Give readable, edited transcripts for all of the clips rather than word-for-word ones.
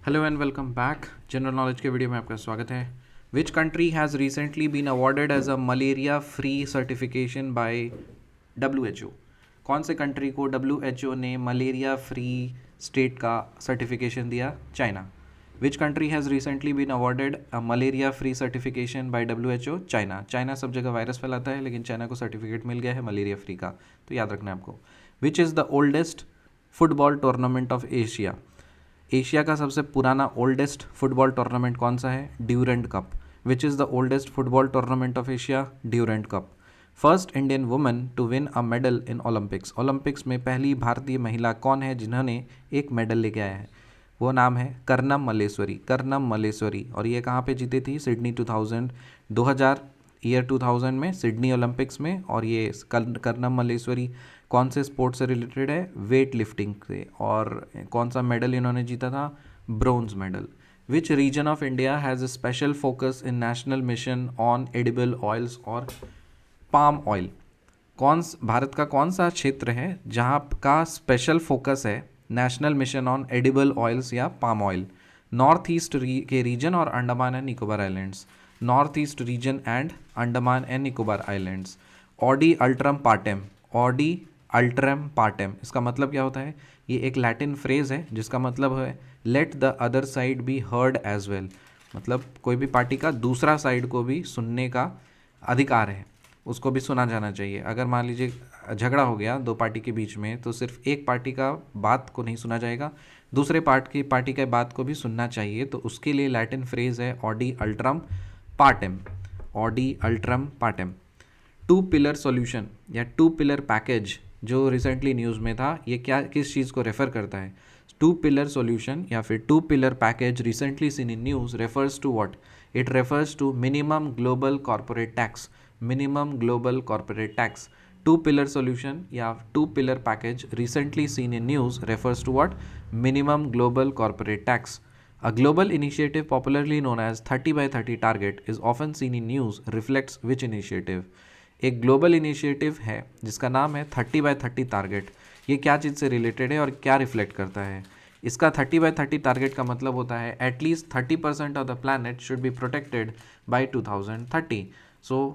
Hello and welcome back. General knowledge के video में आपका स्वागत है। Which country has recently been awarded as a malaria free certification by WHO? कौन से कंट्री को WHO ने मलेरिया फ्री स्टेट का सर्टिफिकेशन दिया? China. Which country has recently been awarded a malaria free certification by WHO? China. China सब जगह virus फैलाता है, लेकिन चाइना को सर्टिफिकेट मिल गया है मलेरिया फ्री का, तो याद रखना है आपको। Which is the oldest football tournament of Asia? Asia का सबसे पुराना ओल्डेस्ट फुटबॉल टूर्नामेंट कौन सा है? Durand Cup. Which is the oldest football tournament of Asia? Durand Cup. First Indian woman to win a medal in Olympics. Olympics में पहली भारतीय महिला कौन है जिन्होंने एक मेडल लेके आया है? वो नाम है कर्नम मल्लेश्वरी। कर्नम मल्लेश्वरी। और ये कहाँ पे जीती थी? सिडनी 2000 ईयर 2000 में सिडनी ओलंपिक्स में। और ये कर्नम मल्लेश्वरी कौन से स्पोर्ट से रिलेटेड है? वेट लिफ्टिंग से। और कौन सा मेडल इन्होंने जीता था? Bronze medal. Which region of India has a special focus in national mission on edible oils और पाम ऑयल? भारत का कौन सा क्षेत्र है जहाँ का स्पेशल फोकस है national mission on edible oils या पाम ऑयल? नॉर्थ ईस्ट के रीजन और Andaman and Nicobar islands. North east region and Andaman and Nicobar islands. Audi alteram partem. Audi alteram partem, इसका मतलब क्या होता है? ये एक लैटिन फ्रेज है जिसका मतलब है let the other side be heard as well. मतलब कोई भी पार्टी का दूसरा साइड को भी सुनने का अधिकार है, उसको भी सुना जाना चाहिए। अगर मान लीजिए झगड़ा हो गया दो पार्टी के बीच में, तो सिर्फ एक पार्टी का बात को नहीं सुना जाएगा, दूसरे पार्टी के बात को भी सुनना चाहिए। तो उसके लिए लैटिन फ्रेज है audi alteram partem. Audi alteram partem. Two pillar solution या टू पिलर पैकेज जो रिसेंटली न्यूज़ में था, ये क्या किस चीज़ को रेफ़र करता है? टू पिलर सॉल्यूशन या फिर two pillar package recently seen in news refers to what? It refers to minimum global corporate tax. Minimum global corporate tax. Two pillar solution या two pillar package recently seen in news refers to what? Minimum global corporate tax. A global initiative popularly known as 30 by 30 target is often seen in news reflects which initiative? एक global initiative है जिसका नाम है 30 by 30 target. ये क्या चीज़ से related है और क्या रिफ्लेक्ट करता है? इसका 30 by 30 टारगेट का मतलब होता है at least 30% of the planet should be protected by 2030। So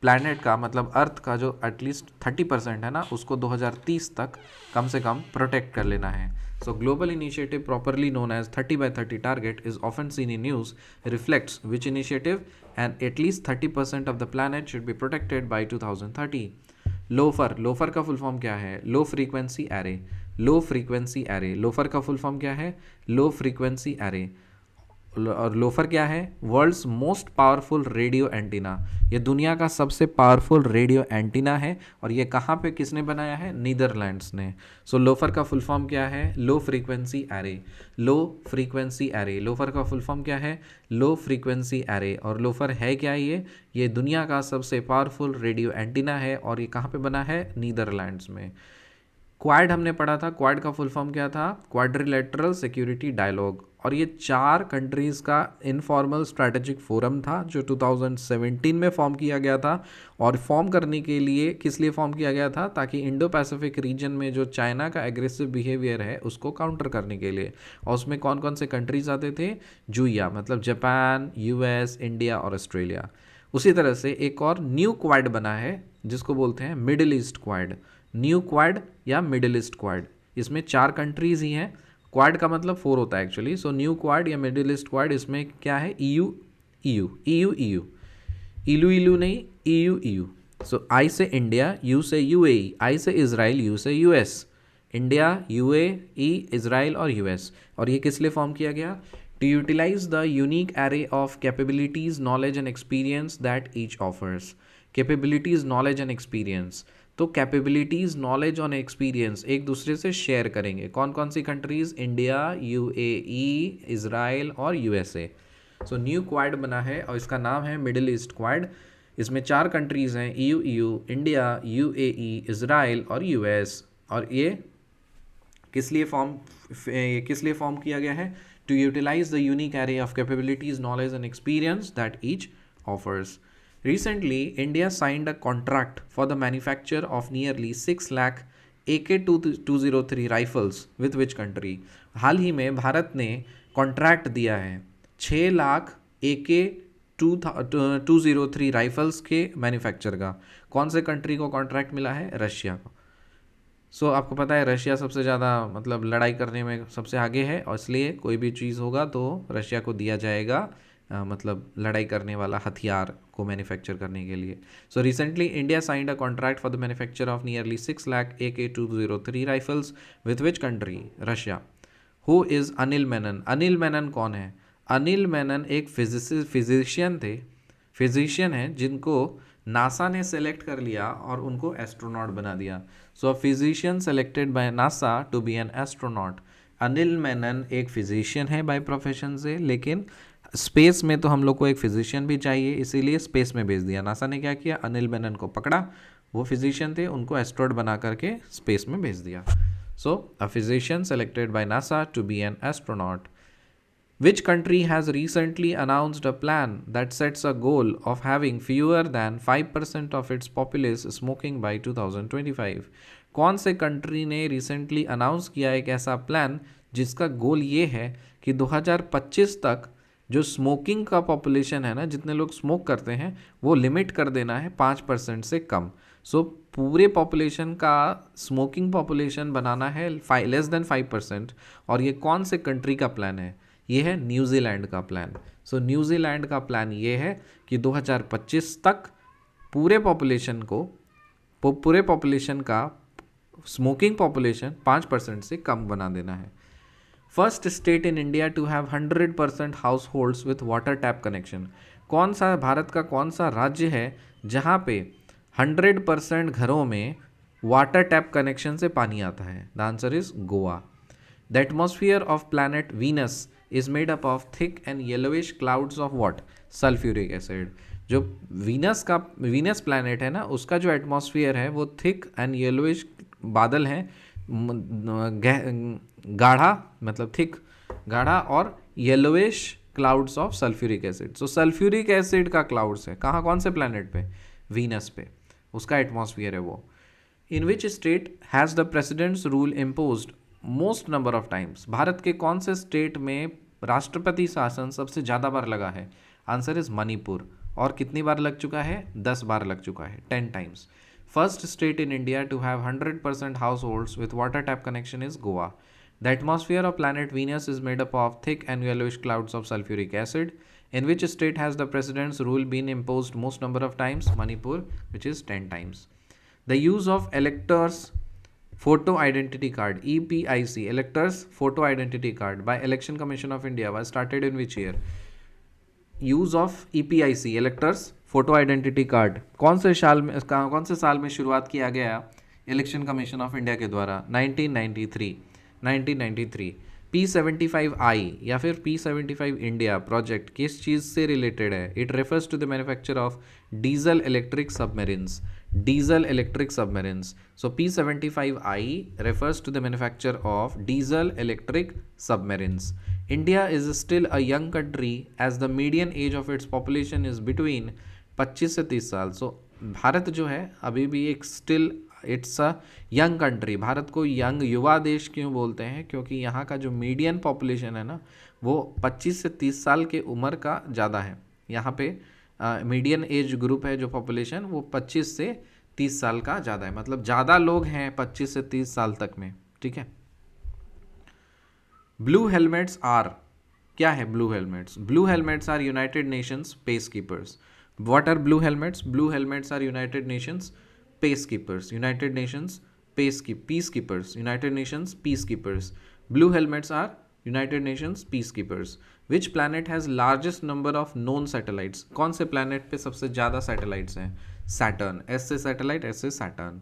planet का मतलब अर्थ का जो एटलीस्ट 30% है ना, उसको 2030 तक कम से कम प्रोटेक्ट कर लेना है। So global initiative properly known as 30 by 30 target is often seen in news reflects which initiative and at least 30% of the planet should be protected by 2030। LOFAR. LOFAR का फुल फॉर्म क्या है? Low frequency array. Low frequency array. LOFAR का full form क्या है? Low frequency array. और LOFAR क्या है? World's most powerful radio antenna. ये दुनिया का सबसे पावरफुल रेडियो एंटीना है। और ये कहाँ पे किसने बनाया है? नीदरलैंड्स ने। सो लोफर का फुल फॉर्म क्या है? Low frequency array. Low frequency array. LOFAR का फुल फॉर्म क्या है? Low frequency array. और लोफर है क्या? ये दुनिया का सबसे पावरफुल रेडियो एंटीना है और ये कहाँ पे बना है? नीदरलैंड्स में। क्वाड हमने पढ़ा था। क्वाड का फुल फॉर्म क्या था? Quadrilateral Security Dialogue. और ये 4 कंट्रीज़ का इनफॉर्मल स्ट्रैटेजिक फोरम था जो 2017 में फॉर्म किया गया था। और फॉर्म करने के लिए किस लिए फॉर्म किया गया था? ताकि इंडो पैसिफिक रीजन में जो चाइना का एग्रेसिव बिहेवियर है उसको काउंटर करने के लिए। और उसमें कौन कौन से कंट्रीज़ आते थे? जुइया, मतलब जापान, US, इंडिया और ऑस्ट्रेलिया। उसी तरह से एक और न्यू क्वाड बना है जिसको बोलते हैं middle east quad. New quad या मिडिल ईस्ट क्वाड, इसमें 4 कंट्रीज़ ही हैं। क्वाड का मतलब 4 होता है एक्चुअली। सो न्यू क्वाड या मिडिल ईस्ट क्वाड, इसमें क्या है? EU EU इलू इलू नहीं, EU। So I say India, you say UAE, I say Israel, you say US। India, UAE, Israel और US। और ये किस लिए फॉर्म किया गया? To utilize the unique array of capabilities, knowledge and experience that each offers. Capabilities, knowledge and experience. तो capabilities, knowledge और experience एक दूसरे से शेयर करेंगे। कौन कौन सी कंट्रीज़? इंडिया, UAE, इजराइल और USA। सो न्यू क्वाड बना है और इसका नाम है मिडिल ईस्ट क्वाड। इसमें 4 कंट्रीज़ हैं, EU, इंडिया, UAE, इजराइल और US। और ये किस लिए फॉर्म किया गया है? To utilize the unique array of capabilities, knowledge and experience that each offers. Recently, India signed a contract for the manufacture of nearly 6 lakh AK-203 rifles with which country? हाल ही में भारत ने contract दिया है 6 lakh AK-203 rifles के manufacture का। कौन से country को contract मिला है? रशिया को। सो आपको पता है रशिया सबसे ज़्यादा मतलब लड़ाई करने में सबसे आगे है, और इसलिए कोई भी चीज़ होगा तो रशिया को दिया जाएगा मतलब लड़ाई करने वाला हथियार को मैन्युफैक्चर करने के लिए। So recently India signed a contract for the manufacture of nearly 6 lakh AK-203 rifles with which country? Russia. Who is Anil Menon? Anil Menon कौन है? अनिल मेनन एक फिजिशियन है जिनको नासा ने सेलेक्ट कर लिया और उनको एस्ट्रोनॉट बना दिया। So a physician selected by NASA to be an astronaut. Anil Menon एक फिजिशियन है बाय प्रोफेशन से, लेकिन स्पेस में तो हम लोग को एक फिजिशियन भी चाहिए, इसीलिए स्पेस में भेज दिया। नासा ने क्या किया? अनिल मेनन को पकड़ा, वो फिजिशियन थे, उनको एस्ट्रोनॉट बना करके स्पेस में भेज दिया। So a physician selected by NASA to be an astronaut. Which country has recently announced a plan that sets a goal of having fewer than 5% of its populace smoking by 2025? कौन से country ने recently announce किया एक ऐसा plan जिसका गोल ये है कि 2025 तक जो स्मोकिंग का पॉपुलेशन है ना, जितने लोग स्मोक करते हैं वो लिमिट कर देना है 5% से कम। सो पूरे पॉपुलेशन का स्मोकिंग पॉपुलेशन बनाना है लेस देन 5%। और ये कौन से कंट्री का प्लान है? ये है न्यूजीलैंड का प्लान। सो न्यूजीलैंड का प्लान ये है कि 2025 तक पूरे पॉपुलेशन का स्मोकिंग पॉपुलेशन 5% से कम बना देना है। First state in India to have 100% households with water tap connection. कौन सा भारत का कौन सा राज्य है जहाँ पे 100% घरों में वाटर टैप कनेक्शन से पानी आता है? The answer is Goa. The atmosphere of planet Venus is made up of thick and yellowish clouds of what? Sulphuric acid. जो वीनस प्लैनेट है ना, उसका जो एटमॉस्फेयर है वो थिक एंड येलोइश बादल हैं, गाढ़ा मतलब थिक गाढ़ा, और yellowish clouds of sulphuric acid. So sulphuric acid का क्लाउड्स है कहाँ? कौन से प्लैनेट पे? वीनस पे, उसका एटमॉस्फेयर है वो। In which state has the president's rule imposed most number of times? Bharat के कौन से स्टेट में राष्ट्रपति शासन सबसे ज़्यादा बार लगा है? Answer is Manipur. और कितनी बार लग चुका है? 10 बार लग चुका है, 10 times. First state in India to have 100% households with water tap connection is Goa. The atmosphere of planet Venus is made up of thick and yellowish clouds of sulphuric acid. In which state has the president's rule been imposed most number of times? Manipur, which is 10 times. The use of electors photo identity card EPIC electors photo identity card by Election Commission of India was started in which year? Use of EPIC electors photo identity card कौन से साल में शुरुआत किया गया election commission of India के द्वारा? 1993। P75I या फिर P75 इंडिया प्रोजेक्ट किस चीज़ से रिलेटेड है? It refers to the manufacture of diesel electric submarines. So P75I refers to the manufacture of diesel electric submarines. India is still a young country as the median age of its population is between 25 से 30 साल। So Bharat जो है अभी भी एक still it's a young country. Bharat को young युवा देश क्यों बोलते हैं? क्योंकि यहाँ का जो मीडियन पॉपुलेशन है ना, वो 25 से 30 साल के उम्र का ज़्यादा है। यहाँ पे मीडियन एज ग्रुप है जो पॉपुलेशन, वो 25 से 30 साल का ज़्यादा है, मतलब ज़्यादा लोग हैं 25 से 30 साल तक में। ठीक है। ब्लू हेलमेट्स आर, क्या है blue helmets? Blue helmets are United Nations peace keepers. What are blue helmets? Blue helmets are United Nations peace keepers. United Nations peace keepers. United Nations peace keepers. Blue helmets are United Nations peace keepers. Which planet has largest number of known satellites? कौन से planet पे सबसे ज़्यादा satellites हैं? Saturn. S से satellite, S से Saturn.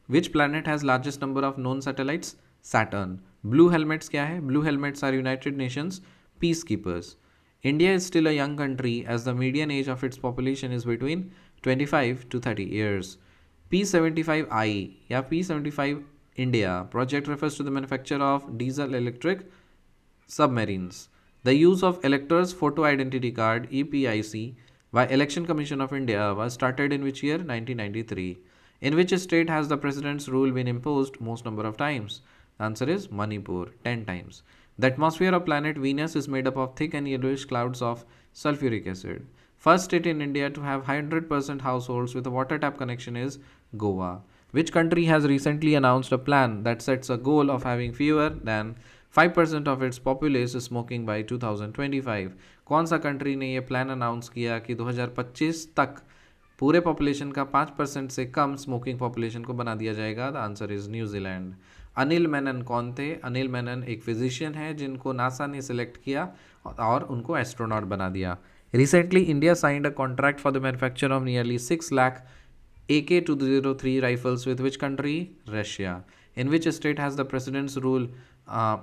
Which planet has largest number of known satellites? Saturn. Blue helmets क्या है? Blue helmets are United Nations peace keepers. India is still a young country as the median age of its population is between 25 to 30 years. P75I या P75 India project refers to the manufacture of diesel electric submarines. The use of electors photo identity card EPIC by Election Commission of India was started in which year? 1993. In which state has the president's rule been imposed most number of times? The answer is Manipur, 10 times. The atmosphere of planet Venus is made up of thick and yellowish clouds of sulfuric acid. First state in India to have 100% households with a water tap connection is Goa. Which country has recently announced a plan that sets a goal of having fewer than 5% of its populace smoking by 2025? कौन सा country ने ये plan announce किया कि 2025 तक पूरे population का 5% से कम स्मोकिंग पॉपुलेशन को बना दिया जाएगा? The answer is New Zealand. Anil Menon कौन थे? अनिल मेनन एक फिजिशियन है जिनको नासा ने सिलेक्ट किया और उनको एस्ट्रोनॉट बना दिया. Recently India signed a contract for the manufacture of nearly 6 lakh AK-203 rifles with which country? Russia. In which state has the president's rule?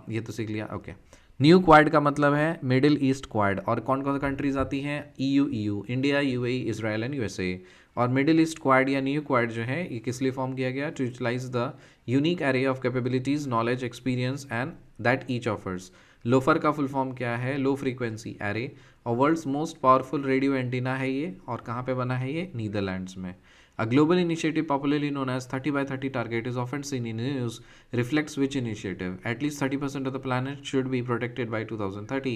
ये तो सीख लिया. ओके. न्यू क्वाड का मतलब है मिडिल ईस्ट क्वाड. और कौन कौन सी कंट्रीज आती हैं? EU, India, UAE, Israel and USA. और मिडिल ईस्ट क्वाड या न्यू क्वाड जो है ये किस लिए फॉर्म किया गया? To utilize the unique array of capabilities, knowledge, experience and that each offers. LOFAR का फुल फॉर्म क्या है? Low frequency array. और world's most powerful radio antenna है ये. और कहाँ पे बना है ये? नीदरलैंड्स में. A global initiative popularly known as 30 by 30 target is often seen in news. Reflects which initiative? At least 30% of the planet should be protected by 2030.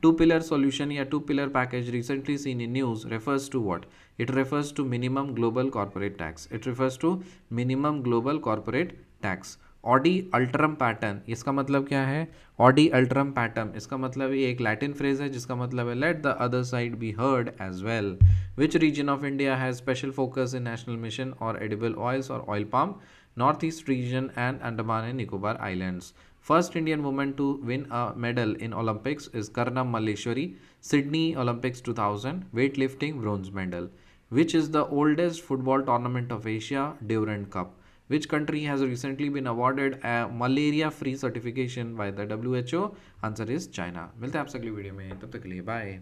Two-pillar solution या two-pillar package recently seen in news refers to what? It refers to minimum global corporate tax. It refers to minimum global corporate tax. Audi alteram partem, इसका मतलब क्या है? Audi alteram partem इसका मतलब ये एक Latin phrase है जिसका मतलब है let the other side be heard as well. Which region of India has special focus in national mission और एडिबल ऑयल्स और oil palm? North east region and Andaman and Nicobar islands. First Indian woman to win a medal in Olympics is Karnam Malleswari. Sydney Olympics 2000 weightlifting bronze medal. Which is the oldest football tournament of Asia? Durand Cup. Which country has recently been awarded a malaria-free certification by the WHO? Answer is China. मिलते हैं आपसे अगली video में, तब तक के लिए bye.